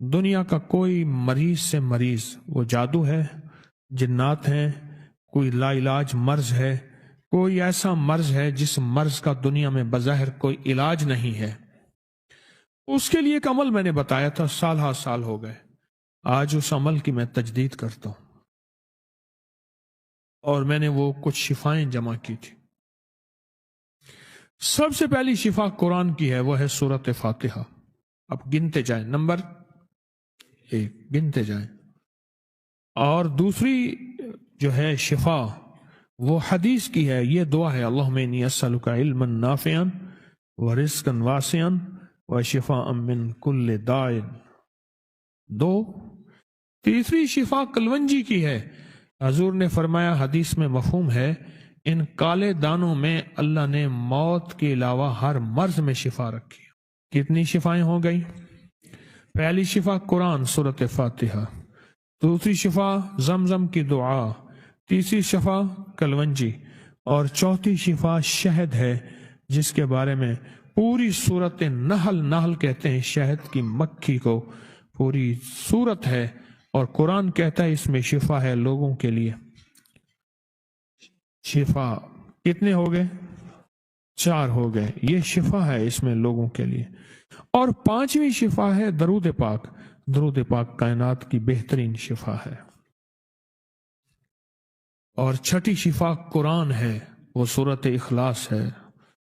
دنیا کا کوئی مریض سے مریض، وہ جادو ہے، جنات ہیں، کوئی لا علاج مرض ہے، کوئی ایسا مرض ہے جس مرض کا دنیا میں بظاہر کوئی علاج نہیں ہے، اس کے لیے ایک عمل میں نے بتایا تھا، سال ہا سال ہو گئے، آج اس عمل کی میں تجدید کرتا ہوں، اور میں نے وہ کچھ شفائیں جمع کی تھی۔ سب سے پہلی شفا قرآن کی ہے، وہ ہے سورۃ فاتحہ۔ اب گنتے جائیں، نمبر 1 گنتے جائیں۔ اور دوسری جو ہے شفا وہ حدیث کی ہے، یہ دعا ہے، اللہم انی اسألک علما نافعا ورزقا واسعا وشفاء من کل داء۔ 2 تیسری شفا کلونجی کی ہے، حضور نے فرمایا، حدیث میں مفہوم ہے، ان کالے دانوں میں اللہ نے موت کے علاوہ ہر مرض میں شفا رکھی۔ کتنی شفائیں ہو گئی؟ پہلی شفا قرآن سورۃ فاتحہ، دوسری شفا زمزم کی دعا، تیسری شفا کلونجی، اور چوتھی شفا شہد ہے، جس کے بارے میں پوری سورت نحل کہتے ہیں شہد کی مکھی کو، پوری سورت ہے، اور قرآن کہتا ہے اس میں شفا ہے لوگوں کے لیے۔ شفا کتنے ہو گئے؟ 4 ہو گئے، یہ شفا ہے اس میں لوگوں کے لیے۔ اور 5ویں شفا ہے درود پاک۔ درود پاک کائنات کی بہترین شفا ہے۔ اور 6ٹھی شفا قرآن ہے، وہ سورۃ اخلاص ہے،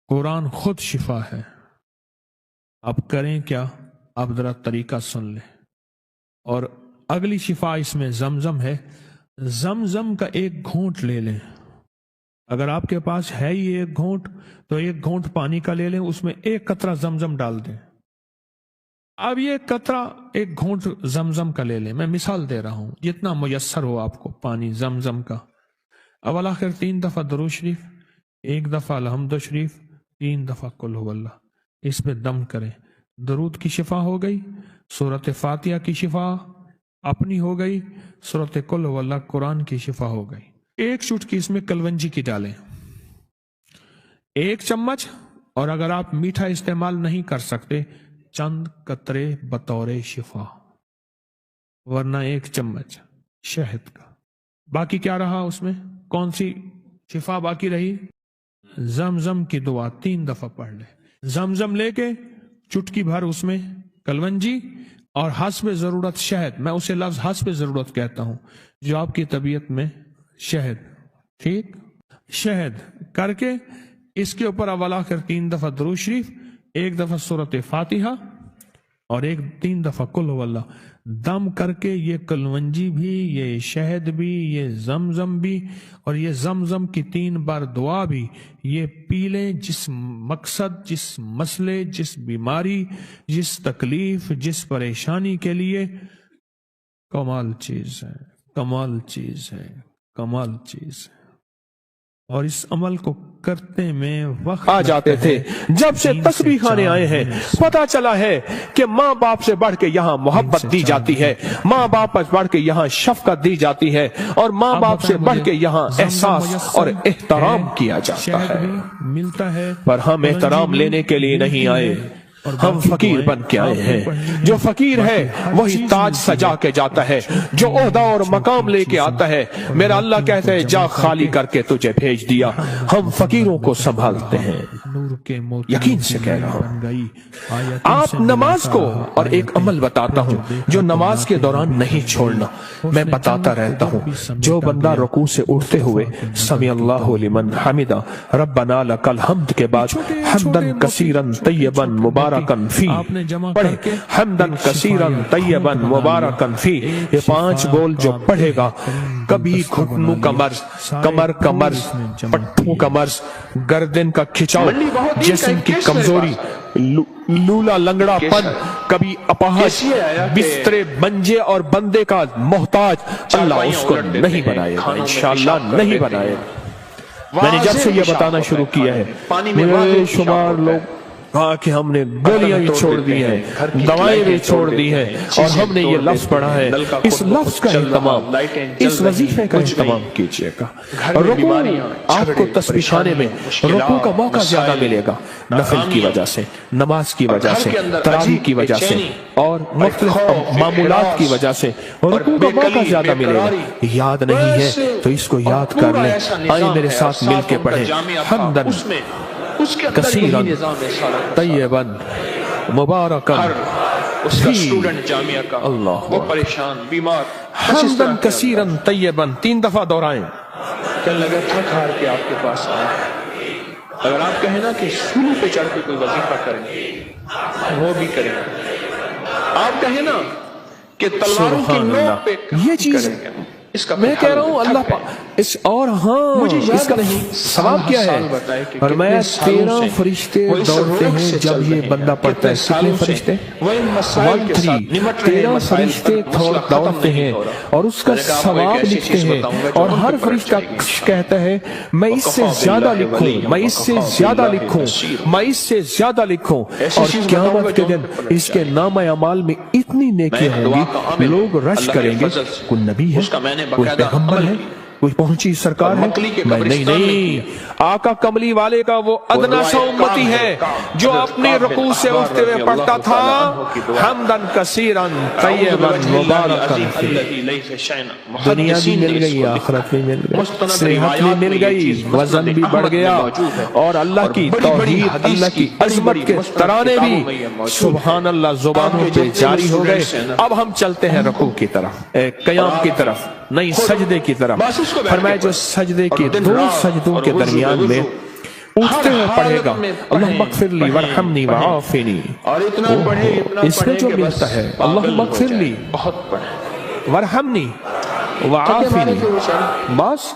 قرآن خود شفا ہے۔ اب کریں کیا؟ اب ذرا طریقہ سن لیں۔ اور اگلی شفا اس میں زمزم ہے، زمزم کا 1 گھونٹ لے لیں، اگر آپ کے پاس ہے ہی 1 گھونٹ تو 1 گھونٹ پانی کا لے لیں، اس میں 1 قطرہ زمزم ڈال دیں۔ اب یہ قطرہ 1 گھونٹ زمزم کا لے لیں، میں مثال دے رہا ہوں، جتنا میسر ہو آپ کو پانی زمزم کا۔ اول آخر 3 دفعہ درود شریف، 1 دفعہ الحمد شریف، 3 دفعہ قل هو اللہ، اس پہ دم کریں۔ درود کی شفا ہو گئی، سورۃ فاتحہ کی شفا اپنی ہو گئی، سورۃ قل هو اللہ قرآن کی شفا ہو گئی۔ 1 چٹکی اس میں کلونجی کی ڈالیں، 1 چمچ، اور اگر آپ میٹھا استعمال نہیں کر سکتے چند قطرے بطور شفا، ورنہ 1 چمچ شہد کا۔ باقی کیا رہا اس میں؟ کون سی شفا باقی رہی؟ زمزم کی دعا 3 دفعہ پڑھ لیں۔ زمزم لے کے چٹکی بھر اس میں کلونجی اور حسب ضرورت شہد، میں اسے لفظ حسب ضرورت کہتا ہوں، جو آپ کی طبیعت میں شہد، ٹھیک، شہد کر کے اس کے اوپر اول آخر 3 دفعہ درود شریف، 1 دفعہ سورۃ فاتحہ، اور 3 دفعہ قل هو اللہ، دم کر کے یہ کلونجی بھی، یہ شہد بھی، یہ زمزم بھی، اور یہ زمزم کی 3 بار دعا بھی، یہ پی لیں۔ جس مقصد، جس مسئلے، جس بیماری، جس تکلیف، جس پریشانی کے لیے، کمال چیز ہے، کمال چیز ہے، کمال چیز ہے۔ اور اس عمل کو کرتے میں وقت آ جاتے تھے۔ جب سے تسبیح خانے آئے ہیں پتا چلا ہے کہ ماں باپ سے بڑھ کے یہاں محبت دی جاتی ہے، ماں باپ سے بڑھ کے یہاں شفقت دی جاتی ہے، اور ماں باپ سے بڑھ کے یہاں احساس اور احترام کیا جاتا ہے۔ ملتا ہے، پر ہم احترام لینے کے لیے نہیں آئے، ہم فقیر بن کے آئے ہیں۔ جو فقیر ہے وہی تاج سجا کے جاتا ہے، جو عہدہ اور مقام لے کے آتا ہے۔ میرا اللہ کہتا ہے جا خالی کر کے تجھے بھیج دیا۔ ہم فقیروں کو سنبھالتے ہیں، یقین سے کہہ رہا ہوں۔ آپ نماز کو، اور ایک عمل بتاتا ہوں جو نماز کے دوران نہیں چھوڑنا، میں بتاتا رہتا ہوں۔ جو بندہ رکوع سے اٹھتے ہوئے سمی اللہ لمن حمدہ ربنا لک الحمد کے بعد حمدن کثیرن طیبن مبارکن فی پڑھے، حمدن کثیرن طیبن مبارکن فی، یہ 5 بول جو پڑھے گا، کبھی گھٹنوں کا مرض، کمر کا مرض، پٹھوں کا مرض، گردن کا کھچاؤ، جسم کی کمزوری، لولا لنگڑا پن، کبھی اپاہج، بستر بنجے اور بندے کا محتاج، اللہ اس کو نہیں بنائے گا، انشاءاللہ نہیں بنائے گا۔ میں نے جب سے یہ بتانا شروع کیا ہے، میرے شمار لوگ کہا کہ ہم نے گولیاں بھی چھوڑ دی ہیں, دوائیں بھی چھوڑ دی ہیں, اور ہم نے یہ لفظ پڑھا ہے. اس لفظ کا اہتمام, اس وظیفے کا اہتمام کیجئے گا. رکوع آپ کو تسبیح خانے میں رکوع کا موقع زیادہ ملے گا, نفل کی وجہ سے, نماز کی وجہ سے, تراویح کی وجہ سے, اور مختلف معمولات کی وجہ سے رکوع کا موقع زیادہ ملے گا. یاد نہیں ہے تو اس کو یاد کر لیں. آئیں میرے ساتھ مل کے پڑھیں. حمدن کثیرا طیبا مبارکا اللہ, وہ پریشان بیمار حمدن کثیرا طیبا 3 دفعہ دہرائیں. کہنے لگا تھک ہار کے آپ کے پاس آئے. اگر آپ کہیں نا کہ سولو پہ چڑھ کے کوئی وظیفہ کریں وہ بھی کریں. آپ کہیں نا کہ تلواروں کی نوک پہ یہ چیز اس کا میں کہہ رہا ہوں اللہ پاک اس, اور ہاں اس کا ثواب کیا ہے. اور میں 13 فرشتے دوڑتے ہیں جب یہ بندہ پڑھتا ہے. کتنے فرشتے؟ 13 فرشتے دوڑتے ہیں اور اس کا ثواب لکھتے ہیں, اور ہر فرشتہ کہتا ہے میں اس سے زیادہ لکھوں, میں اس سے زیادہ لکھوں, میں اس سے زیادہ لکھوں. اور قیامت کے دن اس کے نام اعمال میں اتنی نیکی ہوں گی, لوگ رش کریں گے کوئی نبی ہے, کوئی پیغمبر ہے, کوئی پہنچی سرکار ہے. میں نہیں, آقا کملی والے کا وہ ادنا سا امتی ہے جو اپنے رکوع سے اٹھتے ہوئے پڑھتا تھا حمدن کثیرا طیبا مبارکا. دنیا بھی مل گئی, آخرت بھی مل گئی, صحت بھی مل گئی, وزن بھی بڑھ گیا, اور اللہ کی توحید, اللہ کی عظمت کے ترانے بھی سبحان اللہ زبانوں پہ جاری ہو گئے. اب ہم چلتے ہیں رکوع کی طرف, قیام کی طرف, نہیں سجدے کی طرف. فرمایا جو سجدے کے 2 سجدوں کے درمیان میں اٹھتے ہوئے پڑھے گا اللہم اغفر لی ورحمنی وعافنی, اس میں جو ملتا ہے اللہم اغفر لی ورحمنی وعافنی, بس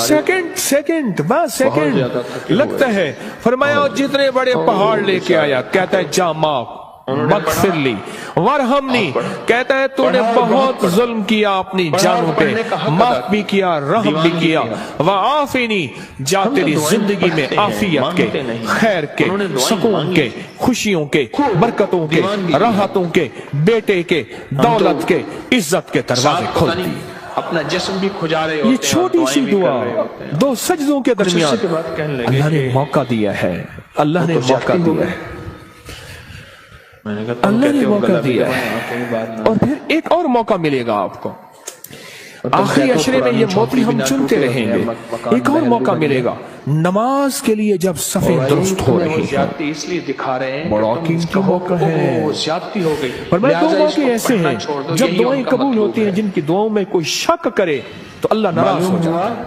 سیکنڈ بس سیکنڈ لگتا ہے. فرمایا جتنے بڑے پہاڑ لے کے آیا, کہتا ہے جا معاف مغفر لی ورحمنی, کہتا ہے تو نے بہت ظلم کیا اپنی جانوں پہ, معاف بھی کیا, رحم بھی کیا. وعافنی, جا تیری زندگی میں عافیت کے, خیر کے, سکون کے, خوشیوں کے, برکتوں کے, راحتوں کے, بیٹے کے, دولت کے, عزت کے دروازے کھول دی. اپنا جسم بھی کھجا رہے ہوتے ہیں. یہ چھوٹی سی دعا 2 سجدوں کے درمیان اللہ نے موقع دیا ہے, اللہ نے موقع دیا ہے, اللہ نے موقع دیا ہے. اور پھر ایک اور موقع ملے گا آپ کو آخری عشرے میں, یہ موتی ہم چنتے رہیں گے. ایک اور موقع ملے گا نماز کے لیے جب صفیں درست ہو رہی ہیں. اس لیے دکھا رہے ہیں بڑا قیمتی موقع ہے. زیادتی ہو گئی. اور میں 2 موقع ایسے ہیں جب دعائیں قبول ہوتی ہیں جن کی دعاؤں میں کوئی شک کرے تو اللہ ناراض ہو جاتا ہے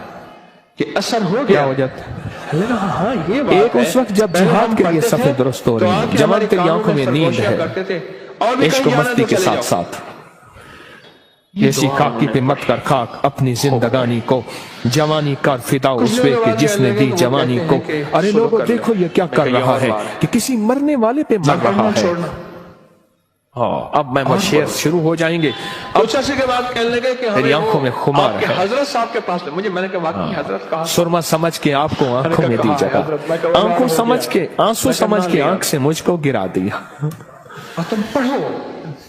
کہ اثر ہو کیا ہو جاتا ہے. ایک اس وقت جب جہاد کے لیے صفیں درست ہو رہی ہیں, جوان تیری آنکھوں میں نیند ہے, عشق و مستی کے ساتھ ساتھ, ایسی خاکی پہ مت کر خاک اپنی زندگانی کو, جوانی کر فدا اس پہ کہ جس نے دی جوانی کو. ارے لوگوں دیکھو یہ کیا کر رہا ہے کہ کسی مرنے والے پہ مر رہا ہے. اب میں شعر شروع ہو جائیں گے. کچھ عرصے کے بعد کہنے لگے کہ میری آنکھوں میں خمار ہے, حضرت صاحب کے پاس مجھے, میں نے کہا واقعی حضرت کہا, سرما سمجھ کے آپ کو آنکھوں میں دی جگہ, آنکھوں سمجھ کے آنسو سمجھ کے آنکھ سے مجھ کو گرا دیا. تم پڑھو,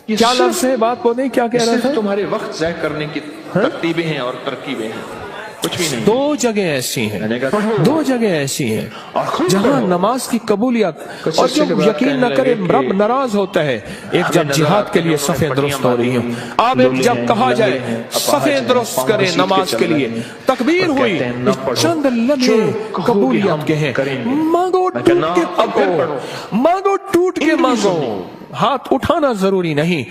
کیا لفظ ہے, بات کو نہیں, کیا کہہ رہا تھا. تمہارے وقت ضائع کرنے کی ترتیبیں ہیں اور ترکیبیں ہیں, کچھ بھی نہیں. 2 جگہ ایسی ہیں, 2 جگہ ایسی ہیں جہاں نماز کی قبولیت, اور جب یقین نہ کرے رب ناراض ہوتا ہے. ایک جب جہاد کے لیے صفیں درست ہو رہی ہیں, اب جب کہا جائے صفیں درست کرے نماز کے لیے, تکبیر ہوئی, چند لمحے قبولیت کے ہیں. مانگو ٹوٹ کے مانگو, مانگو ٹوٹ کے مانگو, ہاتھ اٹھانا ضروری نہیں,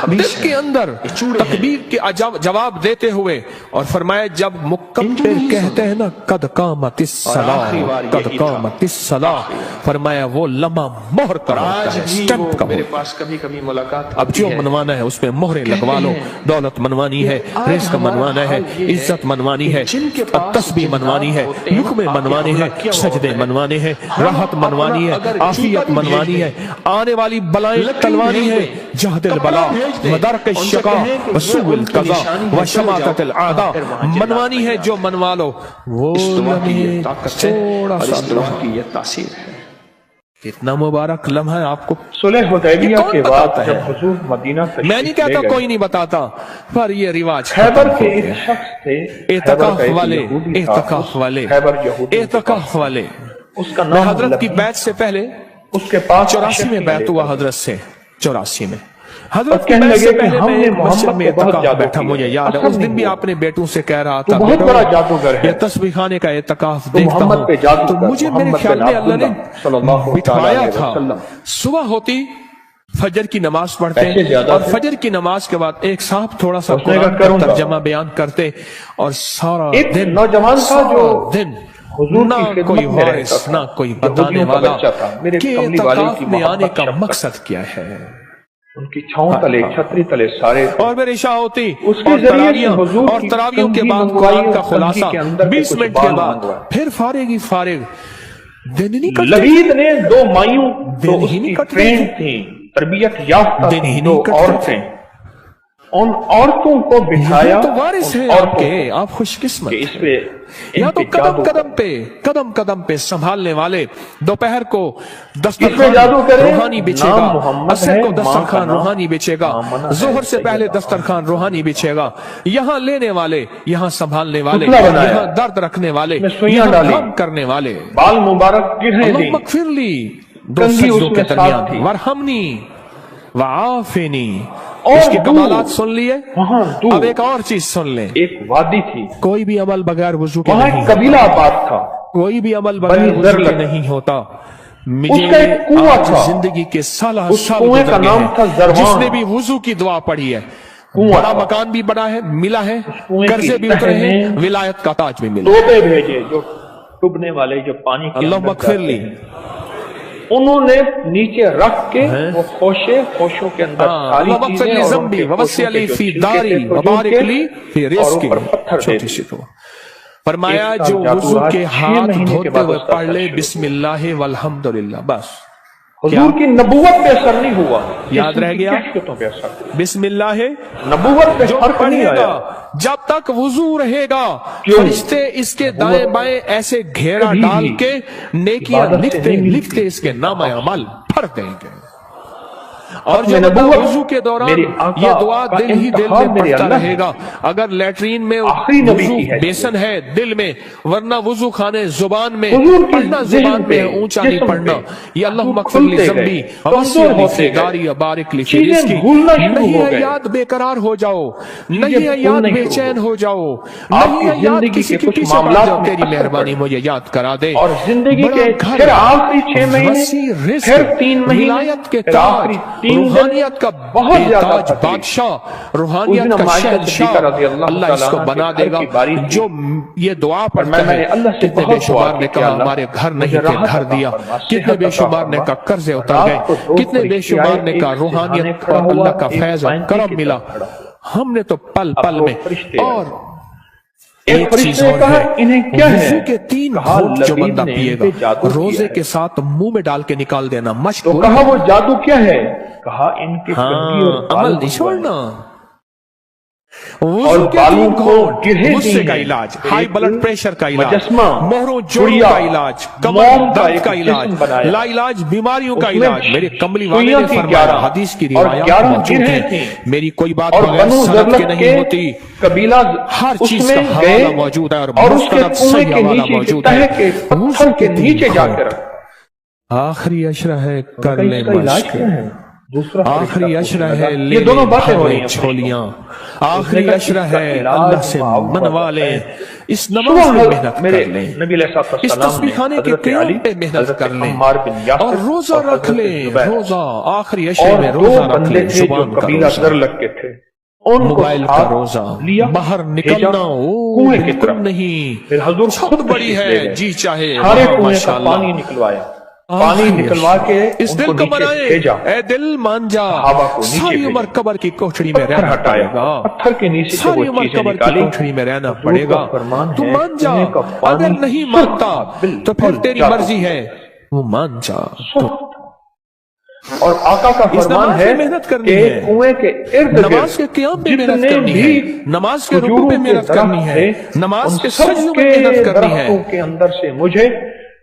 دل کے اندر تکبیر کے جواب دیتے ہوئے. اور فرمایا جب مکبر کہتے ہیں نا قد قامت الصلاۃ, قد قامت الصلاۃ, فرمایا وہ لمحہ مہر کرا ہوتا ہے, سٹیمپ کا. میرے پاس کبھی کبھی ملاقات, اب جو منوانا ہے اس پہ مہریں لگوا لو. دولت منوانی ہے, رزق منوانا ہے, عزت منوانی ہے, تسبیح منوانی ہے, لقمے منوانے ہیں, سجدے منوانے ہیں, راحت منوانی ہے, عافیت منوانی ہے, آنے والی بلائیں تلوانی ہے, جہد البلا مدرک الشقا وسوء القضا وشماتت الاعداء منوانی ہے. جو منوا لو وہ لمحے تھوڑا سا کی یہ تاثیر ہے. कितना मुबारक लम्हा है आपको सुलह हुदैबिया के बाद जब हुजूर मदीना मैं नहीं कहता कोई नहीं बताता, पर ये रिवाज खैबर के एक शख्स थे, एतकाफ वाले, एतकाफ वाले, एतकाफ वाले, उसका मैं नाम हजरत की बैत से पहले उसके पास 84 में बैत हुआ हजरत से, 84 में हजरत कहने लगे कि हमने मस्जिद में मोहम्मद एतकाफ बैठा, मुझे याद है उस दिन भी आपने बेटों से कह रहा था बहुत बड़ा जादूगर है, ये तस्बीह खाने का एतकाफ तो देखता मोहम्मद पे जादू हूँ, तो मुझे मेरे ख्याल में अल्लाह ने बिठाया था। सुबह होती फजर की नमाज पढ़ते और फजर की नमाज के बाद एक साहब थोड़ा सा कुरान का तर्जमा बयान करते और सारा दिन नौजवान था जो दिन ना कोई वारिस ना कोई बताने वाला कि एतकाफ में आने का मकसद क्या है। उनकी छांव तले, छतरी तले सारे, और मेरी शाह होती उसके जरिए और तरावियों के बाद कुरान का खुलासा 20 मिनट के बाद फिर फारिग फारिग। दिन नहीं कटते, लबीद ने 2 माइयों दिन ही नहीं कटते, ट्रेन थी, तरबियत याफ्ता दिन ही थी, नहीं 2 कटते। औरतें, उन औरतों को बिठाया, तो वारिस है आपके, आप खुशकिस्मत इस पे या तो कदम कदम पे संभालने वाले। दोपहर को दस्तरखान रूहानी बिछेगा, असर को दस्तरखान रूहानी बिछेगा, जोहर से पहले दस्तरखान रूहानी बिछेगा। यहाँ लेने वाले, यहाँ संभालने वाले, यहाँ दर्द रखने वाले, यहाँ काम करने वाले, बाल मुबारक गिरने दी, मगफिरली 2 सजदों के दरमियान, वरहमनी वाफिनी। इसके कमालात सुन लिए, अब एक और चीज सुन ले। एक वादी थी, कोई भी अमल बगैर वुजू के वहां नहीं, एक कबीला आबाद था, कोई भी अमल बगैर वुजू के नहीं होता। उसका एक कुआं था, जिंदगी के साल उस कुएं का नाम था ज़रवान। जिसने भी वुजू की दुआ पढ़ी है, बड़ा मकान भी बड़ा है, मिला है, कर्जे भी उतरे हैं, विलायत का ताज भी मिला। तोबे भेजे जो डूबने वाले, जो पानी के अल्लाह अंदर मगफिरली, उन्होंने नीचे रख के वो खोशों के अंदर सारी चीजें और उनके खोशों के जो छिलके थे, और ऊपर पत्थर दे दिए। फरमाया जो वुजू के हाथ धोते हुए पढ़ ले बिस्मिल्लाह वल्हम्दुलिल्लाह, बस हुजूर की नबूवत पे असर नहीं हुआ, याद रह गया, पे असर, बिस्मिल्लाह नबूवत पे जो फर्क नहीं आया। जब तक वुजू रहेगा फरिश्ते इसके दाएं बाएं ऐसे घेरा डाल के नेकियां लिखते इसके नाम अमल भर देंगे। और जब वुजू के दौरान ये दुआ दिल ही दिल में पढ़ता रहेगा। अगर लैट्रीन में वुजू बेसन है दिल में, वरना वुजू खाने जुबान में पढ़ना, जुबान पे ऊंचा नहीं पढ़ना। ये अल्लाह मगफिरली ज़म्बी वस्सिअली फ़ी दारी बारिक ली फ़ी रिज़्क़ी। नहीं है याद बेकरार हो जाओ, नहीं है याद बेचैन हो जाओ, नहीं है याद किसी के पीछे पड़ जाओ, तेरी मेहरबानी मुझे याद करा दे। और जिंदगी के फिर आखिरी 6 महीने, फिर 3 महीने, विलायत के ताज, रूहानियत का बहुत ताज बादशाह, रूहानियत का शहंशाह अल्लाह इसको बना देगा। जो ये दुआ पढ़ता है, कितने बेशुमार ने कहा हमारे घर नहीं थे, घर दिया, कितने बेशुमार ने कहा कर्जे उतर गए, कितने बेशुमार ने कहा रूहानियत और अल्लाह का फैज और करम मिला। हमने तो पल पल में। और एक चीज और है, इन्हें क्या है के 3 घूंट जो बंदा पिएगा रोजे के साथ मुंह में डाल के निकाल देना मश्क। तो कहा वो जादू क्या है, कहा इनके अमल नहीं छोड़ना। और बालों को गुस्से का इलाज, हाई ब्लड प्रेशर का इलाज, मोहरों जोड़ों का इलाज, कमर दर्द का इलाज, लाइलाज बीमारियों का इलाज। मेरे कमली वाले ने फरमाया, हदीस की रिवायत मौजूद है, मेरी कोई बात बगैर सनद के नहीं होती, कबीला हर चीज का हवाला मौजूद है और उसके कुएं के नीचे पत्थर के नीचे जाकर आखिरी अशरा है कर ले मश्क, आखिरी अशरा है ये दोनों बातें हो रही हैं। छोलियां आखिरी अशरा है अल्लाह से मनवा ले, इस नमाज में मेहनत कर लें, इस तस्बीह खाने के क़याम पे मेहनत कर लें और रोजा रख लें। रोजा आखिरी अशरे में रोजा रख लें, जुबान का रोजा, मोबाइल का रोजा, बाहर निकलना ओ बिल्कुल नहीं, छत बड़ी है जी चाहे माशाअल्लाह पानी निकलवाया, पानी निकलवा के इस दिल को बनाए, ए दिल मान जा, सारी उम्र कब्र की कोठरी में रहना पड़ेगा, पत्थर के नीचे सारी उम्र कब्र की कोठरी में रहना पड़ेगा। तू मान जा, अगर नहीं मानता तो फिर तेरी मर्जी है, वो मान जा। और आका का फरमान है मेहनत करनी कि है, कुएं के इर्द नमाज के क़याम पे मेहनत करनी है, नमाज के रुकू पे मेहनत करनी है, नमाज के सजदों में मेहनत करनी है। के अंदर से मुझे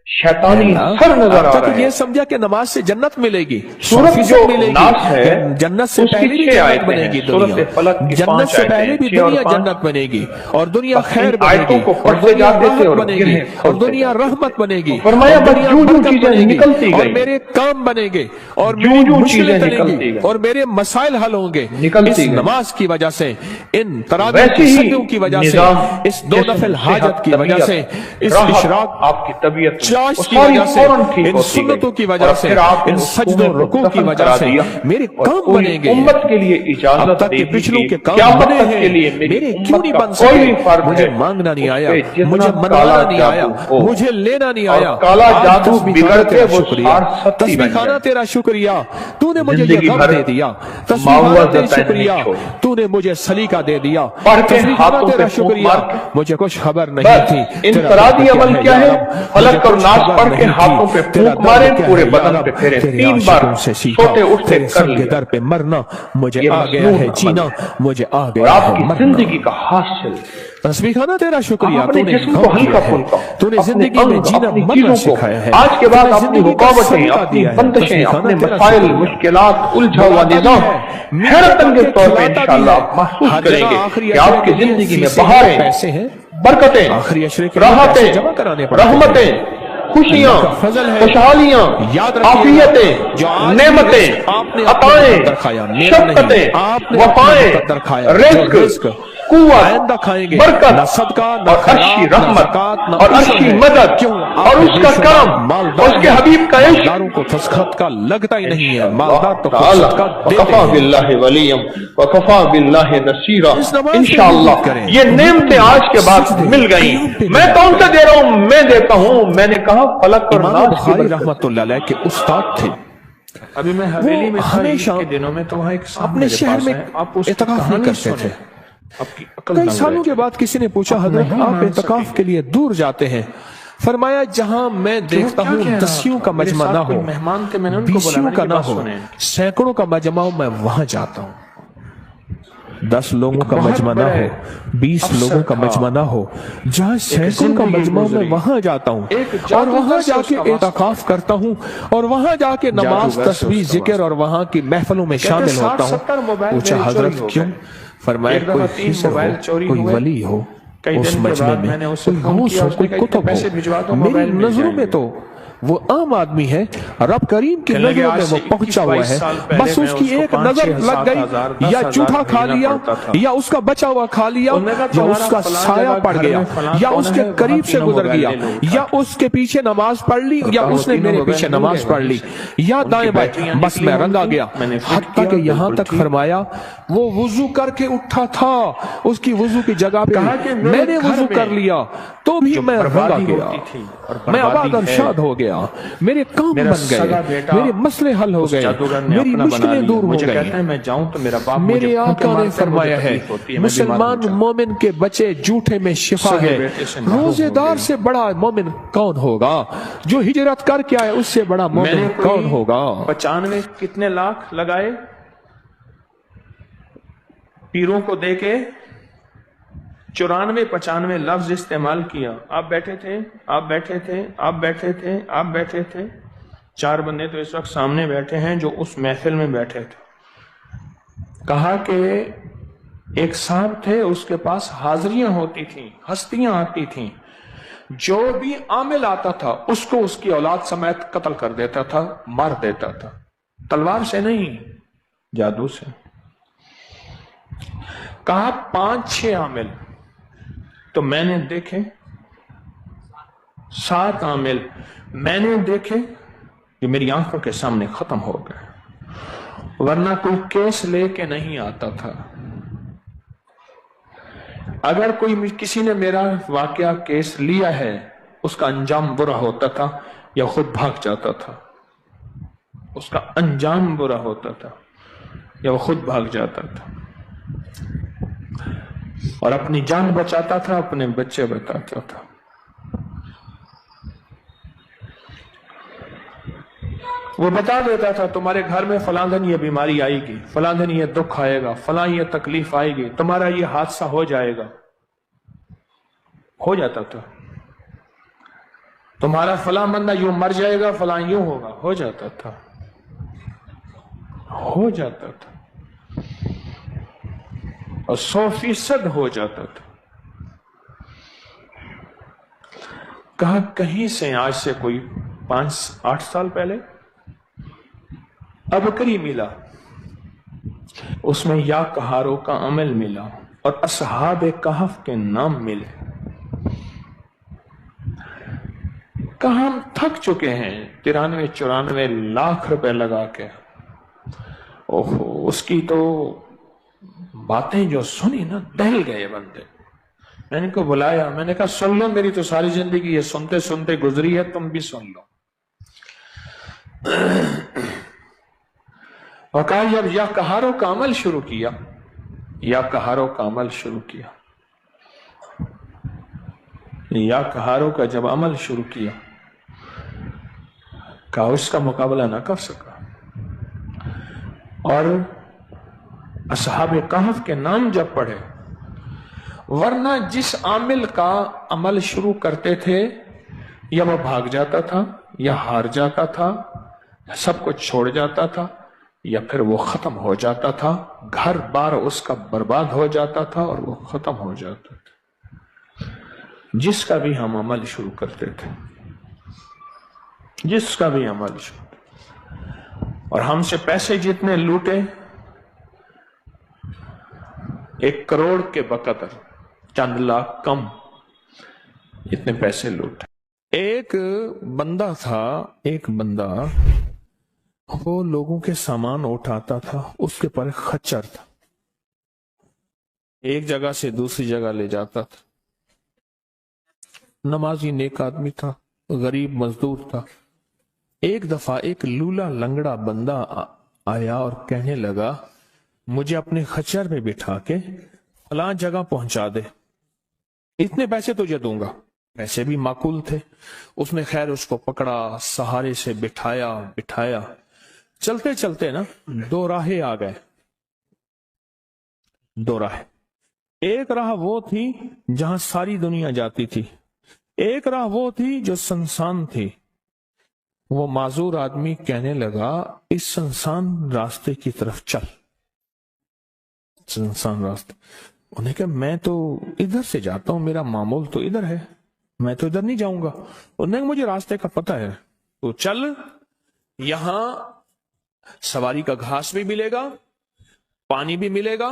शैतानी सर नजर आ रहा है। ये समझा कि नमाज से जन्नत मिलेगी, सूरत जो नास है जन्नत से उसकी पहले भी 6 जन्नत आयतें बनेगी हैं। सूरत दुनिया, फलक की जन्नत 5 से पहले भी 6 और दुनिया 5 जन्नत बनेगी और दुनिया खैर आयतों बनेगी को और पढ़ते दुनिया जाते थे रहमत और बनेगी गिरने और खोलते दुनिया रहमत बनेगी, फरमाया और बस दुनिया जो बरकत चीजें बनेगी निकलती और गई, मेरे काम बनेंगे और जो मेरी चीजें मुश्किलें निकलती टलेंगी गई, और मेरे मसाइल हल होंगे निकलती इस गई। नमाज की वजह से, इन तरावी वैसे की ही सदियों की वजह से, निजाम, इस 2 नफल हाजत की वजह से, इस राहत इशराक आपकी तबीयत चाश वो की सारी वजह से, फौरन ठीक इन होती सुन्नतों गई। की वजह और से, फिर आपने इन उस सजदों कुएं को रुकू की दफन वजह करा से दिया मेरे और काम पूरी बनेंगे। उम्मत के लिए अब इजाजत तक दे के दी पिछलों कि के काम क़यामत बने तक के लिए हैं, मेरी मेरे उम्मत क्यों नहीं का बन कोई सके? फर्ज मुझे है, मांगना नहीं उस आया, पे जितना मुझे काला मनवाना नहीं आया, जादू हो मुझे लेना नहीं और आया। काला आज जादू तस्बीह बिगड़ खाना के तेरा वो शुक्रिया, 60 तस्बीह बन खाना जाए। तेरा शुक्रिया, तूने मुझे ये जिंदगी गम भर दे दिया। तस्बीह खाना माहुआ तेरा ज़तान शुक्रिया, नहीं छोड़ी। तूने मुझे सलीका दे दिया। पढ़ के तस्बीह खाना हाथों पे तेरा फूंक शुक्रिया, मार के मुझे कुछ खबर नहीं बस थी। तेरा इनफरादी दर्द अमल क्या या है? रब, फलक मुझे और कुछ नास खबर पढ़ के नहीं हाथों थी। पे तेरा फूंक मारे, दर्द क्या पूरे है या बदन रब, पे फेरे, तेरे 3 आशिकों बार से सीखा, सोते उठते तेरे कर संग लिया। दर पे मरना मुझे ये आ गया मसनून है अमल जीना, मुझे आ गया और है आपकी मरना। जिंदगी का हासिल तस्बीह खाना तेरा शुक्रिया, आप अपने तूने जिस्म गम को हल्का दिया है, फुल्का, तूने अपने जिंदगी में अंग, जीना अपनी मरना चीजों को सिखाया है। आज के बाद तूने अपनी जिंदगी का रुकावटें, सलीका अपनी दिया है। बंदिशें, तस्बीह खाना अपने तेरा मसाइल, शुक्रिया। मुश्किलात, उलझा हुआ निजाम हैरतन के तौर पे इंशाअल्लाह आप महसूस करेंगे कि आपकी जिंदगी में बहारें, पैसे हैं, बरकतें, आखिरी अशरे के लिए पैसे राहतें, जमा कराने पड़ते हैं। रहमतें, खुशियां, अल्लाह का फजल है। खुशहालियां, याद रखिएगा, आफियतें, जो आज नेमतें, आपने अताएं, मुकद्दर खाया, मेरा नहीं, शफ़क़तें, आपने वफ़ाएं, मुकद्दर खाया, रिज़्क़, जो रिज़्क़ कुव्वत, आइंदा खाएंगे, बरकत, न सदका, न और अर्शी खैरात, न रहमत, ज़कात, न और उशर अर्शी है। मदद, क्यों? और आप उसका बेशुमार करम, मालदार उसके हैं। हबीब का इश्क। मालदारों को तो सदका लगता ही नहीं है, मालदार तो खुद ताला, सदका देते वकफा हैं। बिल्लाहि वलिय्यम, वकफा बिल्लाहि नसीरा। इस नमाज से इंशाअल्लाह उम्मीद करें। ये नेमतें आज के बाद मिल गई। मैं कौन सा दे रहा हूं? मैं देता हूं। मैंने कहा फलक और इमाम नास की बुखारी बरकत। रहमतुल्लाह अलैह के उस्ताद थे। अभी मैं हवेली में था हमेशा ईद के दिनों में, तो वहाँ एक साहब अपने मेरे शहर पास में आए। आप उसकी इत्काफ नहीं कहानी करते सुने, थे। आपकी अकल कई दंग सालों रह के बाद किसी ने पूछा, हजरत नहीं आप मान इत्काफ सके। के लिए दूर जाते हैं? फरमाया, जहां मैं देखता क्या हूं कह रहा दसियों का मेरे मजमा साथ ना कोई हो, मेहमान थे, मैंने उनको बोला, बीसियों मैंने का की ना बात हो, सुने। सैकड़ों का मजमा हो, मैं वहां जाता हूं। 10 लोगों का बहुत मजमा ना बड़े हो, 20 अफसर लोगों का था। मजमा ना हो, जहां सैकड़ों का जिंदगी मजमा हो, मैं गुजरी। वहां जाता हूं एक और जादूगर वहां से जाके उसका वास्ता। इत्काफ करता हूं और वहां जाके नमाज, जादूगर से तस्बीह, उसका जिक्र और वहां की महफिलों में शामिल 60-70 होता हूं। मोबाइल पूछा, मेरे हजरत चोरी हो क्यों? गए। फरमाया, एक दफा कोई 3 हिस्र मोबाइल हो, चोरी कोई हुए। वली हो कई उस दिन के मजमे बाद में, मैंने उससे कोई फोन गौस किया, हो, उसने कोई कहा, इतने कुतुब पैसे भिजवा दो, हो। मेरी मोबाइल मिल नजरों में जाएंगे। तो वो आम आदमी है, रब करीम की कहने लगे, नजरों में आज वो से पहुंचा हुआ 21 है। साल पहले बस मैं उसकी उसको एक 5,000, नजर लग 7,000, गई, या 10,000 चूठा खा भेजना लिया, पड़ता था। या उसका बचा हुआ खा लिया, उन्होंने कहा, या तुम्हारा उसका फलां साया जगह पड़ घर गया, में फलां या कौन उसके है, वहाँ करीब से तीनों गुजर मोबाइल गया, ले लो, उठा या उसके पीछे नमाज पढ़ ली, या कहा, उसने तीनों मेरे मोबाइल पीछे मिल नमाज गए पढ़ ली, या उनकी दाएं बाएं, बैटरियां बस निकली मैं रंगा उनकी। गया। मैंने फिट हत्ता किया, के यहाँ बिल्कुल तक ठीक। फरमाया, वो वुजू करके उठा था, उसकी वुजू की जगह पे कहा कि मेरे मैंने घर वुजू में कर लिया, तो भी जो मैं रंगा बर्बादी गया, होती थी और मैं बर्बादी आबाद और है। शाद हो गया, मेरे काम मेरा बन सगा गए, बेटा मेरे मसले हल हो उस गए, जादूगर ने मेरी अपना बना मुश्किलें लिया। दूर हो मुझे गई। कहता है, मैं जाऊं तो मेरा बाप मेरे मुझे आका ने मारता है, फरमाया मुझे है, तकलीफ होती है, मैं बीमार हो मुसलमान जाता हूं। मोमिन के बच्चे झूठे में शिफा सगे है। बेटे से महरूम हो रोजेदार गए। से बड़ा मोमिन कौन होगा? जो हिजरत करके आए उससे बड़ा मैंने मोमिन कौन होगा? 95 कितने लाख लगाए पीरों को देके, 94-95 लफ्ज इस्तेमाल किया। आप बैठे थे, आप बैठे थे, आप बैठे थे, आप बैठे थे। 4 बंदे तो इस वक्त सामने बैठे हैं जो उस महफिल में बैठे थे। कहा कि एक साहब थे, उसके पास हाजिरियां होती थी, हस्तियां आती थी, जो भी आमिल आता था उसको उसकी औलाद समेत कत्ल कर देता था, मार देता था। तलवार से नहीं, जादू से। कहा 5-6 आमिल तो मैंने देखे, 7 आमिल मैंने देखे जो मेरी आंखों के सामने खत्म हो गए, वरना कोई केस लेके नहीं आता था। अगर कोई किसी ने मेरा वाकया केस लिया है, उसका अंजाम बुरा होता था या खुद भाग जाता था। उसका अंजाम बुरा होता था या वो खुद भाग जाता था और अपनी जान बचाता था, अपने बच्चे बचाता था। वो बता देता था, तुम्हारे घर में फलां दिन ये बीमारी आएगी, फलां दिन ये दुख आएगा, फलां ये तकलीफ आएगी, तुम्हारा ये हादसा हो जाएगा। हो जाता था। تمہارا فلاں بندہ یوں مر جائے گا، فلاں یوں ہوگا، ہو جاتا تھا، ہو جاتا تھا، اور 100% ہو جاتا تھا۔ کہا کہیں سے آج سے کوئی 5-8 سال پہلے ابکری ملا، اس میں یا کہاروں کا عمل ملا اور اصحاب کہف کے نام ملے۔ کہا ہم تھک چکے ہیں 93-94 لاکھ روپے لگا کے، اوہ اس کی تو باتیں جو سنی نا دہل گئے بندے۔ میں نے کو بلایا، میں نے کہا سن لو، میری تو ساری زندگی یہ سنتے سنتے گزری ہے، تم بھی سن لو۔ اور کہا جب یا کہاروں کا عمل شروع کیا، یا کہاروں کا عمل شروع کیا، یا کہاروں کا جب عمل شروع کیا، کہا اس کا مقابلہ نہ کر سکا، اور اصحاب کہف کے نام جب پڑھے، ورنہ جس عامل کا عمل شروع کرتے تھے یا وہ بھاگ جاتا تھا، یا ہار جاتا تھا، سب کچھ چھوڑ جاتا تھا، یا پھر وہ ختم ہو جاتا تھا، گھر بار اس کا برباد ہو جاتا تھا اور وہ ختم ہو جاتا تھا۔ جس کا بھی ہم عمل شروع کرتے تھے، جس کا بھی عمل شروع، اور ہم سے پیسے جتنے لوٹے 1 کروڑ کے بقدر، چند لاکھ کم، اتنے پیسے لوٹے۔ ایک بندہ تھا، ایک بندہ وہ لوگوں کے سامان اٹھاتا تھا، اس کے پر ایک خچر تھا، ایک جگہ سے دوسری جگہ لے جاتا تھا۔ نمازی نیک آدمی تھا، غریب مزدور تھا۔ ایک دفعہ ایک لولا لنگڑا بندہ آیا اور کہنے لگا مجھے اپنے خچر میں بٹھا کے فلاں جگہ پہنچا دے، اتنے پیسے تجھے دوں گا۔ پیسے بھی معقول تھے۔ اس نے خیر اس کو پکڑا، سہارے سے بٹھایا، چلتے چلتے نا 2 راہیں آ گئے، 2 راہیں۔ ایک راہ وہ تھی جہاں ساری دنیا جاتی تھی، ایک راہ وہ تھی جو سنسان تھی۔ وہ معذور آدمی کہنے لگا اس سنسان راستے کی طرف چل، سنسان راستے۔ انہوں نے کہا میں تو ادھر سے جاتا ہوں، میرا معمول تو ادھر ہے، میں تو ادھر نہیں جاؤں گا۔ انہوں نے کہا مجھے راستے کا پتہ ہے، تو چل، یہاں سواری کا گھاس بھی ملے گا، پانی بھی ملے گا،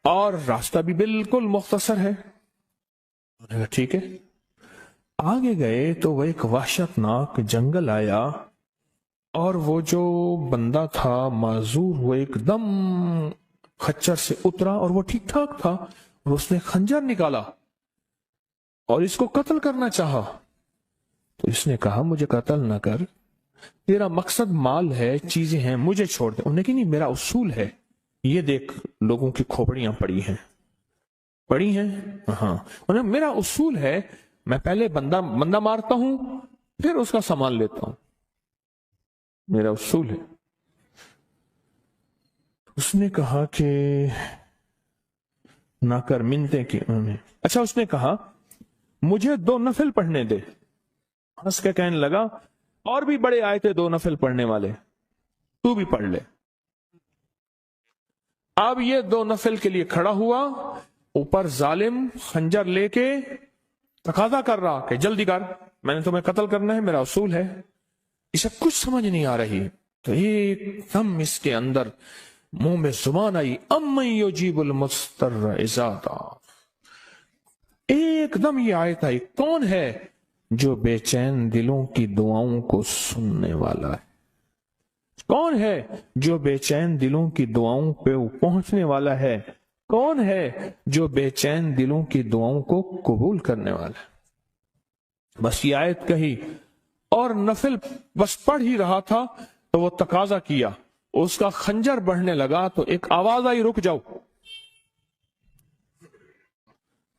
اور راستہ بھی بالکل مختصر ہے۔ انہوں نے کہا ٹھیک ہے۔ آگے گئے تو وہ ایک وحشتناک جنگل آیا، اور وہ جو بندہ تھا معذور، وہ ایک دم خچر سے اترا اور وہ ٹھیک ٹھاک تھا، اور اس نے خنجر نکالا اور اس کو قتل کرنا چاہا۔ تو اس نے کہا مجھے قتل نہ کر، تیرا مقصد مال ہے، چیزیں ہیں، مجھے چھوڑ دے۔ انہوں نے کہا نہیں، میرا اصول ہے، یہ دیکھ لوگوں کی کھوپڑیاں پڑی ہیں ہاں، انہوں نے میرا اصول ہے، میں پہلے بندہ مارتا ہوں، پھر اس کا سامان لیتا ہوں، میرا اصول ہے۔ اس نے کہا کہ نہ کر منتیں کی انہوں نے۔ اچھا، اس نے کہا مجھے 2 نفل پڑھنے دے۔ ہنس کے کہنے لگا اور بھی بڑے آئے تھے 2 نفل پڑھنے والے، تو بھی پڑھ لے۔ اب یہ 2 نفل کے لیے کھڑا ہوا، اوپر ظالم خنجر لے کے تقاضا کر رہا کہ جلدی کر، میں نے تمہیں قتل کرنا ہے، میرا اصول ہے۔ اسے کچھ سمجھ نہیں آ رہی، تو ایک دم اس کے اندر منہ میں زبان آئی، امن یجیب المضطر اذا دعا۔ ایک دم یہ آیت آئی، کون ہے جو بے چین دلوں کی دعاؤں کو سننے والا ہے؟ کون ہے جو بے چین دلوں کی دعاؤں پہ پہنچنے والا ہے؟ کون ہے جو بے چین دلوں کی دعاؤں کو قبول کرنے والا ہے؟ بس یہ آیت کہی اور نفل بس پڑھ ہی رہا تھا تو وہ تقاضا کیا، اس کا خنجر بڑھنے لگا تو ایک آواز آئی، رک جاؤ۔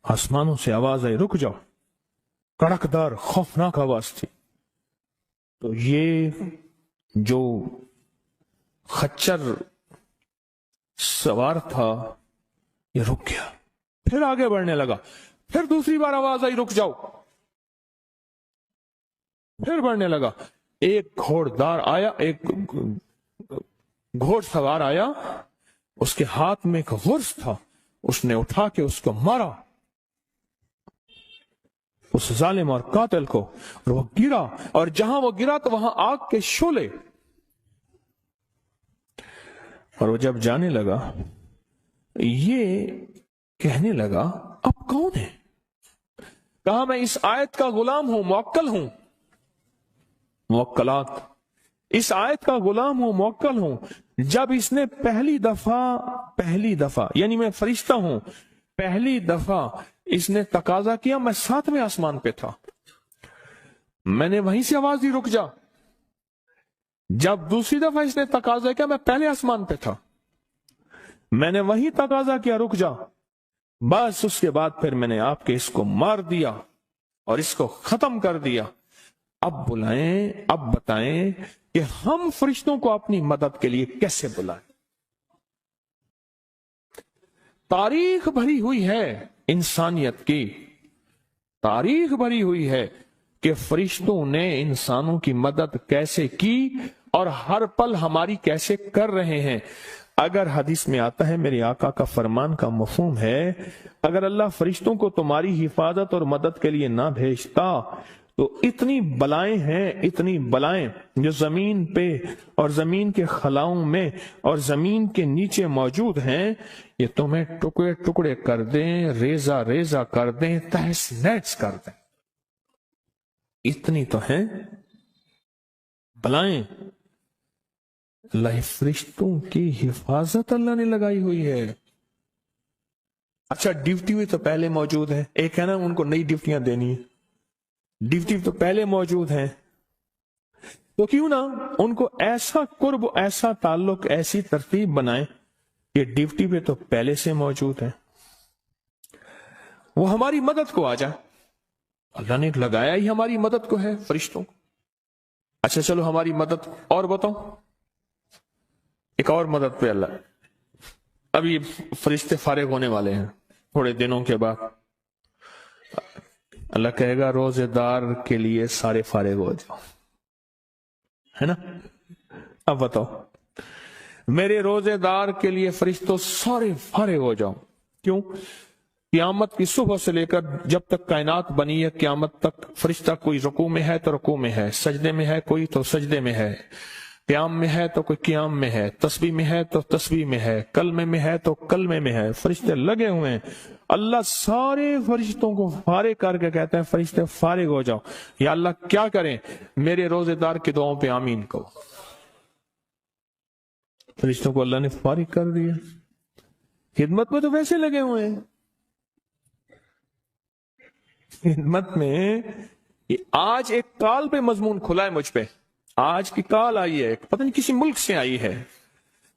آسمانوں سے آواز آئی، رک جاؤ، کڑکدار خوفناک آواز تھی۔ تو یہ جو خچر سوار تھا یہ رک گیا، پھر آگے بڑھنے لگا، پھر دوسری بار آواز آئی، رک جاؤ۔ फिर बढ़ने लगा। एक घोड़दार आया, एक घोड़सवार आया, उसके हाथ में एक गुर्स था, उसने उठा के उसको मारा, उस जालिम और कातिल को, और वो गिरा, और जहां वो गिरा तो वहां आग के शोले। और वो जब जाने लगा, ये कहने लगा अब कौन है? कहा मैं इस आयत का गुलाम हूं, मुवक्कल हूं, मुवक्कलात, इस आयत का गुलाम हूं, मुवक्कल हूं। जब इसने पहली दफा यानी मैं फरिश्ता हूं, पहली दफा इसने तकाजा किया, मैं 7वें आसमान पे था, मैंने वहीं से आवाज दी रुक जा। जब दूसरी दफा इसने तकाजा किया, मैं पहले आसमान पे था, मैंने वहीं तकाजा किया रुक जा। बस उसके बाद फिर मैंने आपके इसको मार दिया और इसको खत्म कर दिया। अब बुलाएं, अब बताएं कि हम फरिश्तों को अपनी मदद के लिए कैसे बुलाएं। तारीख भरी हुई है इंसानियत की, तारीख भरी हुई है कि फरिश्तों ने इंसानों की मदद कैसे की और हर पल हमारी कैसे कर रहे हैं। अगर हदीस में आता है, मेरे आका का फरमान का मफहूम है, अगर अल्लाह फरिश्तों को तुम्हारी हिफाजत और मदद के लिए ना भेजता तो इतनी बलाएं हैं, इतनी बलाएं जो जमीन पे और जमीन के खलाओं में और जमीन के नीचे मौजूद हैं, ये तुम्हें टुकड़े टुकड़े कर दें, रेजा रेजा कर दें, तहस नहस कर दें। इतनी तो है बलाएं। अल्लाह फरिश्तों की हिफाजत अल्लाह ने लगाई हुई है। अच्छा, ड्यूटी भी तो पहले मौजूद है, एक है ना उनको नई ड्यूटियां देनी है, ड्यूटी तो पहले मौजूद है, तो क्यों ना उनको ऐसा कुर्ब, ऐसा ताल्लुक, ऐसी तरतीब बनाए कि ड्यूटी पे तो पहले से मौजूद है, वो हमारी मदद को आ जाए। अल्लाह ने लगाया ही हमारी मदद को है फरिश्तों को। अच्छा चलो हमारी मदद और बताओ, एक और मदद पे अल्लाह, अभी फरिश्ते फारिग होने वाले हैं थोड़े दिनों के बाद, अल्लाह कहेगा रोजेदार के लिए सारे फारिग हो जाओ, है ना। अब बताओ, मेरे रोजेदार के लिए फरिश्तों सारे फारिग हो जाओ। क्यों? क़यामत की सुबह से लेकर जब तक कायनात बनी है, क़यामत तक फरिश्ता कोई रुकू में है तो रुकू में है, सजदे में है कोई तो सजदे में है, क़याम में है तो कोई क़याम में है, तस्बीह में है तो तस्बीह में है, कलमे में है तो कलमे में है, फरिश्ते लगे हुए हैं। अल्लाह सारे फरिश्तों को फारिग करके कहते हैं फरिश्ते फारिग हो जाओ। या अल्लाह क्या करें? मेरे रोजेदार की दुआओं पे आमीन कहो। फरिश्तों को अल्लाह ने फारिग कर दिया, खिदमत में तो वैसे लगे हुए हैं, खिदमत में। आज एक कॉल पे मजमून खुला है मुझ पे, आज की कॉल आई है, पता नहीं किसी मुल्क से आई है,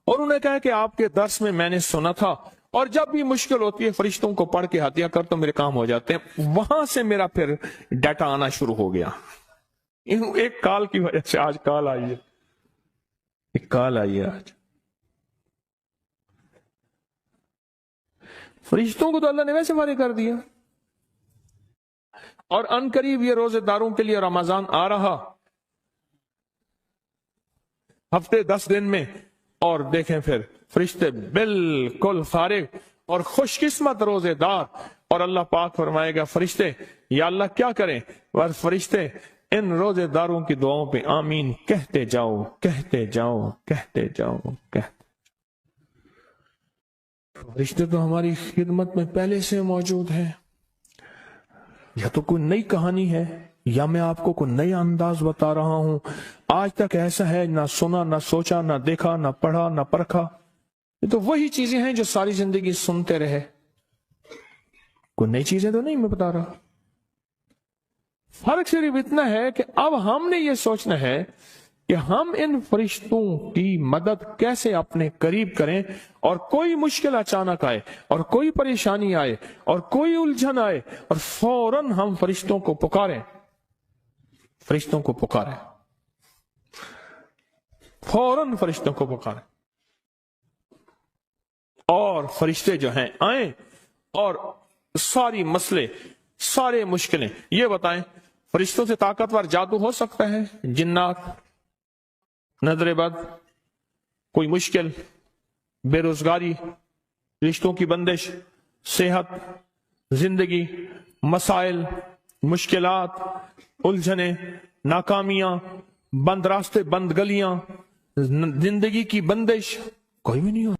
और उन्होंने कहा कि आपके दर्स में मैंने सुना था, और जब भी मुश्किल होती है फरिश्तों को पढ़ के हदिया कर तो मेरे काम हो जाते हैं। वहां से मेरा फिर डाटा आना शुरू हो गया, एक कॉल की वजह से आज कॉल आई है, एक कॉल आई है आज। फरिश्तों को तो अल्लाह ने वैसे फारिग कर दिया। और अनकरीब ये रोजेदारों के लिए रमजान आ रहा, हफ्ते 10 दिन में, और देखें फिर फरिश्ते बिल्कुल फारिग और खुशकिस्मत रोजेदार। और अल्लाह पाक फरमाएगा फरिश्ते, या अल्लाह क्या करें, वह फरिश्ते इन रोजेदारों की दुआओं पे आमीन कहते जाओ, कहते जाओ, कहते जाओ, कहते। फरिश्ते तो हमारी खिदमत में पहले से मौजूद है। या तो कोई नई कहानी है, या मैं आपको कोई नया अंदाज बता रहा हूं। आज तक ऐसा है, ना सुना, ना सोचा, ना देखा, ना पढ़ा, ना परखा। ये तो वही चीजें हैं जो सारी जिंदगी सुनते रहे, कोई नई चीजें तो नहीं मैं बता रहा। फर्क सिर्फ इतना है कि अब हमने ये सोचना है कि हम इन फरिश्तों की मदद कैसे अपने करीब करें, और कोई मुश्किल अचानक आए, और कोई परेशानी आए, और कोई उलझन आए, और फौरन हम फरिश्तों को पुकारें, फरिश्तों को पुकारें, फौरन फरिश्तों को पुकारें, और फरिश्ते जो हैं आए और सारी मसले, सारे मुश्किलें ये बताएं فرشتوں سے طاقتور جادو ہو سکتا ہے؟ جنات، نظر بد، کوئی مشکل، بے روزگاری، رشتوں کی بندش، صحت، زندگی، مسائل، مشکلات، الجھنیں، ناکامیاں، بند راستے، بند گلیاں، زندگی کی بندش، کوئی بھی نہیں ہو